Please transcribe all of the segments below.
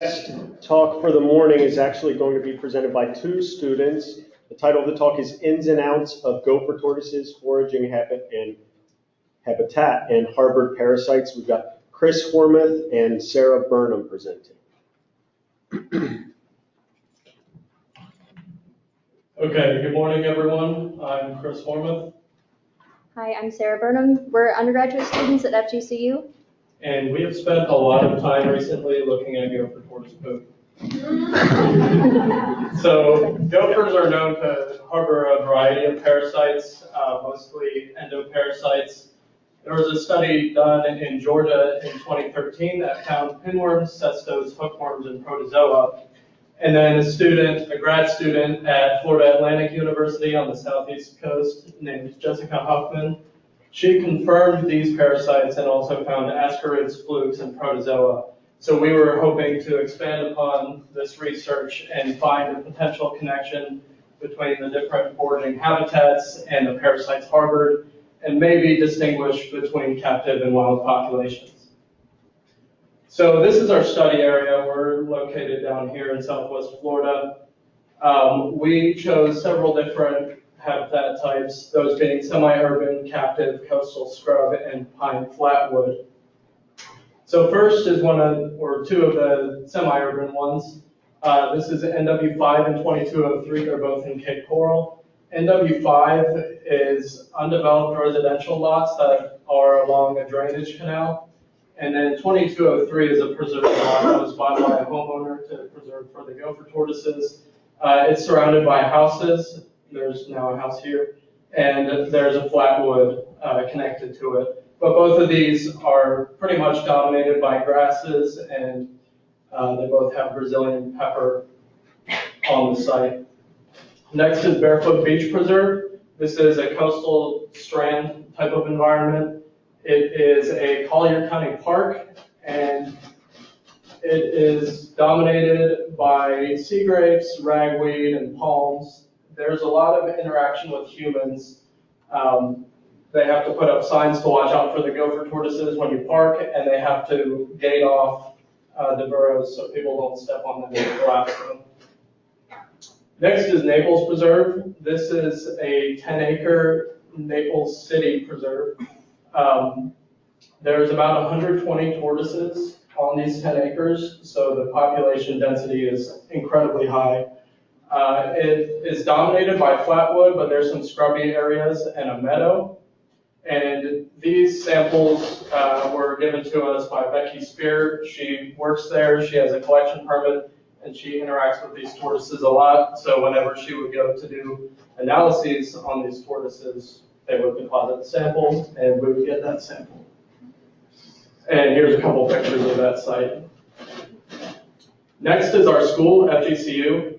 Next talk for the morning is actually going to be presented by two students. The title of the talk is Ins and Outs of Gopher Tortoises, Foraging Habitat and Harbored Parasites. We've got Chris Hormuth and Sarah Burnham presenting. Okay, good morning everyone. I'm Chris Hormuth. Hi, I'm Sarah Burnham. We're undergraduate students at FGCU. And we have spent a lot of time recently looking at gopher tortoise poop. So gophers are known to harbor a variety of parasites, mostly endoparasites. There was a study done in Georgia in 2013 that found pinworms, cestos, hookworms, and protozoa. And then a grad student at Florida Atlantic University on the southeast coast named Jessica Huffman, she confirmed these parasites and also found ascarids, flukes, and protozoa. So we were hoping to expand upon this research and find a potential connection between the different foraging habitats and the parasites harbored, and maybe distinguish between captive and wild populations. So this is our study area. We're located down here in Southwest Florida. We chose several different habitat types, those being semi-urban, captive, coastal scrub, and pine flatwood. So first is two of the semi-urban ones. This is NW5 and 2203. They're both in Cape Coral. NW5 is undeveloped residential lots that are along a drainage canal. And then 2203 is a preserved lot that was bought by a homeowner to preserve for the gopher tortoises. It's surrounded by houses. There's now a house here, and there's a flatwood connected to it. But both of these are pretty much dominated by grasses, and they both have Brazilian pepper on the site. Next is Barefoot Beach Preserve. This is a coastal strand type of environment. It is a Collier County park, and it is dominated by sea grapes, ragweed, and palms. There's a lot of interaction with humans. They have to put up signs to watch out for the gopher tortoises when you park, and they have to gate off the burrows so people don't step on them and collapse them. Next is Naples Preserve. This is a 10-acre Naples City preserve. There's about 120 tortoises on these 10 acres, so the population density is incredibly high. It is dominated by flatwood, but there's some scrubby areas and a meadow. And these samples were given to us by Becky Spear. She works there, she has a collection permit, and she interacts with these tortoises a lot. So whenever she would go to do analyses on these tortoises, they would deposit the sample, and we would get that sample. And here's a couple pictures of that site. Next is our school, FGCU.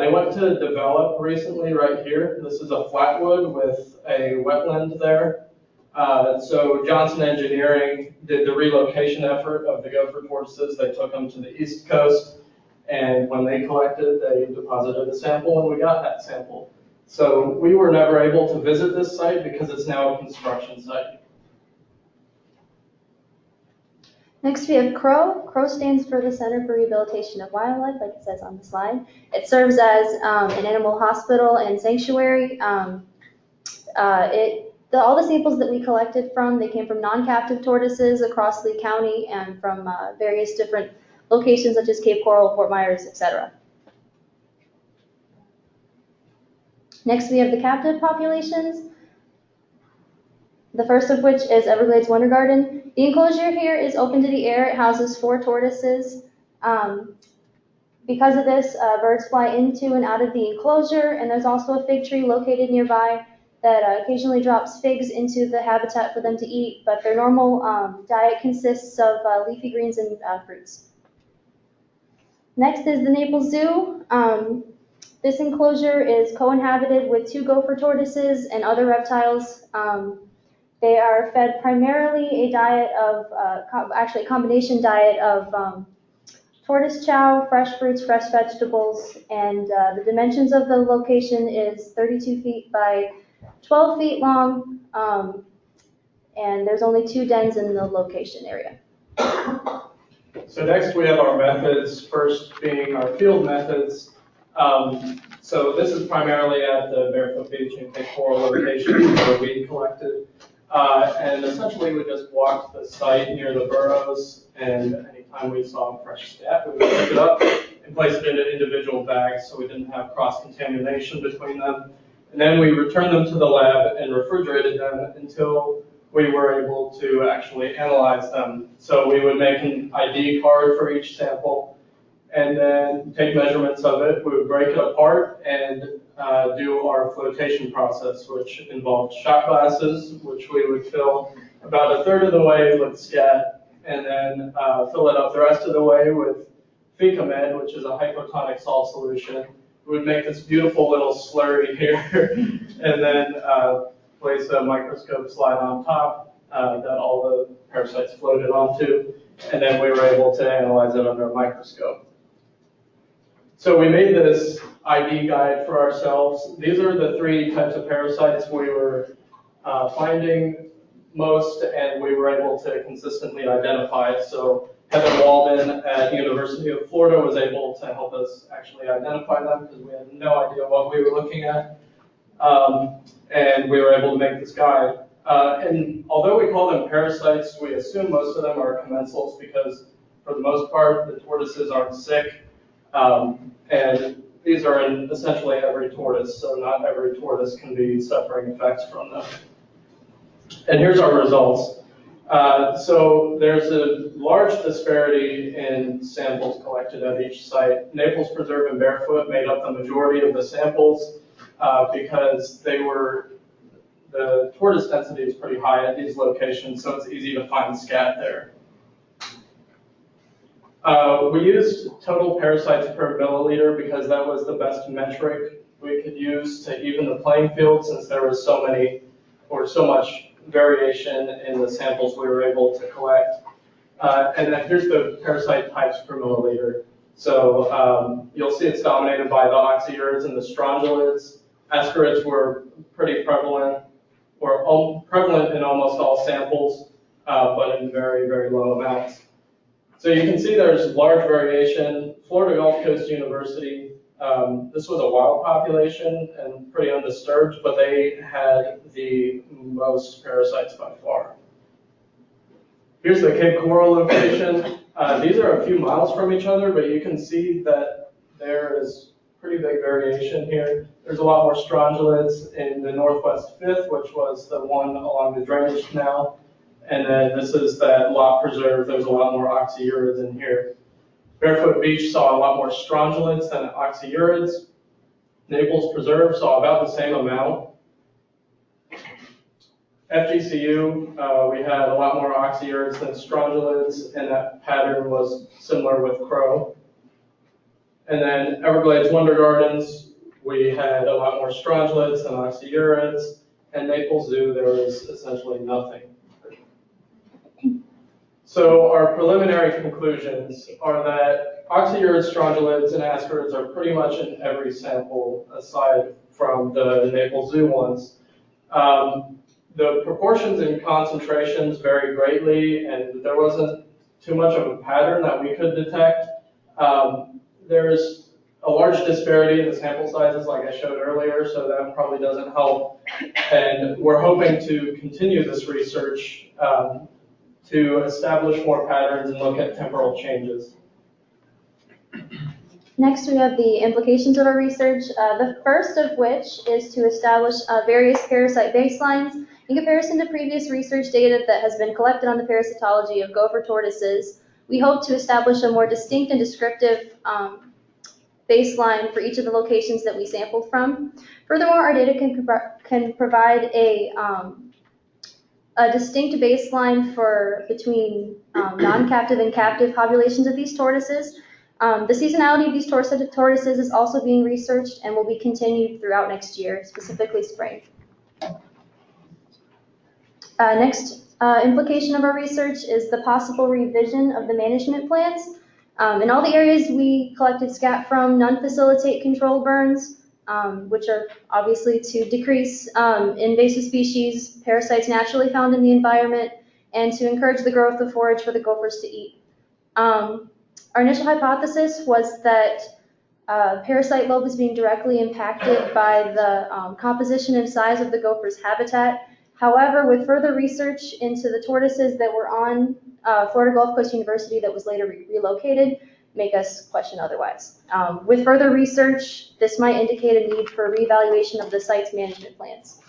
They went to develop recently right here. This is a flatwood with a wetland there. So Johnson Engineering did the relocation effort of the gopher tortoises. They took them to the East Coast, and when they collected, they deposited a sample, and we got that sample. So we were never able to visit this site because it's now a construction site. Next we have CROW. CROW stands for the Center for Rehabilitation of Wildlife, like it says on the slide. It serves as an animal hospital and sanctuary. All the samples that we collected from, they came from non-captive tortoises across Lee County and from various different locations such as Cape Coral, Fort Myers, etc. Next we have the captive populations. The first of which is Everglades Winter Garden. The enclosure here is open to the air. It houses 4 tortoises. Because of this, birds fly into and out of the enclosure, and there's also a fig tree located nearby that occasionally drops figs into the habitat for them to eat, but their normal diet consists of leafy greens and fruits. Next is the Naples Zoo. This enclosure is co-inhabited with 2 gopher tortoises and other reptiles. They are fed primarily a diet of, actually a combination diet of tortoise chow, fresh fruits, fresh vegetables, and the dimensions of the location is 32 feet by 12 feet long, and there's only 2 dens in the location area. So next we have our methods, first being our field methods. So this is primarily at the Barefoot Beach and Cape Coral location where we collected. And essentially we just walked the site near the burrows, and anytime we saw fresh scat, we would pick it up and place it in individual bags so we didn't have cross-contamination between them. And then we returned them to the lab and refrigerated them until we were able to actually analyze them. So we would make an ID card for each sample and then take measurements of it. We would break it apart and do our flotation process, which involved shot glasses, which we would fill about a third of the way with scat, and then fill it up the rest of the way with Fecamed, which is a hypotonic salt solution. We would make this beautiful little slurry here, and then place a microscope slide on top that all the parasites floated onto, and then we were able to analyze it under a microscope. So we made this ID guide for ourselves. These are the 3 types of parasites we were finding most, and we were able to consistently identify. So Heather Walden at the University of Florida was able to help us actually identify them because we had no idea what we were looking at. And we were able to make this guide. And although we call them parasites, we assume most of them are commensals because for the most part, the tortoises aren't sick. And these are in essentially every tortoise, so not every tortoise can be suffering effects from them. And here's our results. So there's a large disparity in samples collected at each site. Naples Preserve and Barefoot made up the majority of the samples because the tortoise density is pretty high at these locations, so it's easy to find scat there. We used total parasites per milliliter because that was the best metric we could use to even the playing field, since there was so much variation in the samples we were able to collect. And then here's the parasite types per milliliter. So you'll see it's dominated by the oxyurids and the strongylids. Ascarids were pretty prevalent, or prevalent in almost all samples, but in very, very low amounts. So you can see there's large variation. Florida Gulf Coast University, this was a wild population and pretty undisturbed, but they had the most parasites by far. Here's the Cape Coral location. These are a few miles from each other, but you can see that there is pretty big variation here. There's a lot more strongylids in the Northwest 5th, which was the one along the drainage canal. And then this is that Lot Preserve. There's a lot more oxyurids in here. Barefoot Beach saw a lot more strongylids than oxyurids. Naples Preserve saw about the same amount. FGCU, we had a lot more oxyurids than strongylids, and that pattern was similar with Crow. And then Everglades Wonder Gardens, we had a lot more strongylids than oxyurids. And Naples Zoo, there was essentially nothing. So our preliminary conclusions are that oxyurids, strongylids, and ascarids are pretty much in every sample aside from the Naples Zoo ones. The proportions and concentrations vary greatly, and there wasn't too much of a pattern that we could detect. There's a large disparity in the sample sizes, like I showed earlier, so that probably doesn't help. And we're hoping to continue this research to establish more patterns and look at temporal changes. Next, we have the implications of our research, the first of which is to establish various parasite baselines in comparison to previous research data that has been collected on the parasitology of gopher tortoises. We hope to establish a more distinct and descriptive baseline for each of the locations that we sampled from. Furthermore, our data can provide a distinct baseline for between non-captive and captive populations of these tortoises. The seasonality of these tortoises is also being researched and will be continued throughout next year, specifically spring. Next implication of our research is the possible revision of the management plans. In all the areas we collected scat from, none facilitate control burns, which are obviously to decrease invasive species, parasites naturally found in the environment, and to encourage the growth of forage for the gophers to eat. Our initial hypothesis was that parasite lobe was being directly impacted by the composition and size of the gopher's habitat. However, with further research into the tortoises that were on Florida Gulf Coast University that was later relocated, make us question otherwise. With further research, this might indicate a need for reevaluation of the site's management plans.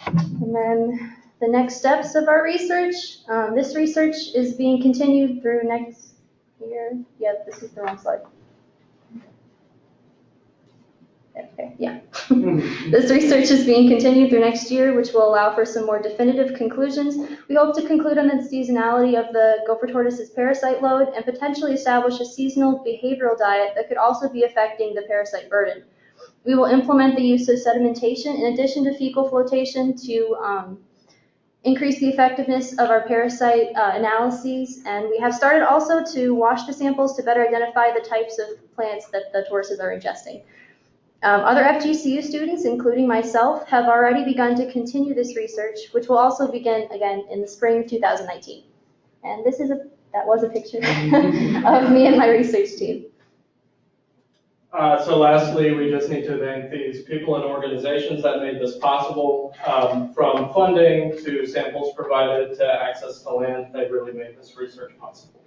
And then the next steps of our research. This research is being continued through next year. Yeah, this is the wrong slide. Okay, yeah. This research is being continued through next year, which will allow for some more definitive conclusions. We hope to conclude on the seasonality of the gopher tortoise's parasite load and potentially establish a seasonal behavioral diet that could also be affecting the parasite burden. We will implement the use of sedimentation in addition to fecal flotation to increase the effectiveness of our parasite analyses, and we have started also to wash the samples to better identify the types of plants that the tortoises are ingesting. Other FGCU students, including myself, have already begun to continue this research, which will also begin again in the spring of 2019. And that was a picture of me and my research team. So lastly, we just need to thank these people and organizations that made this possible, from funding to samples provided to access to land. They really made this research possible.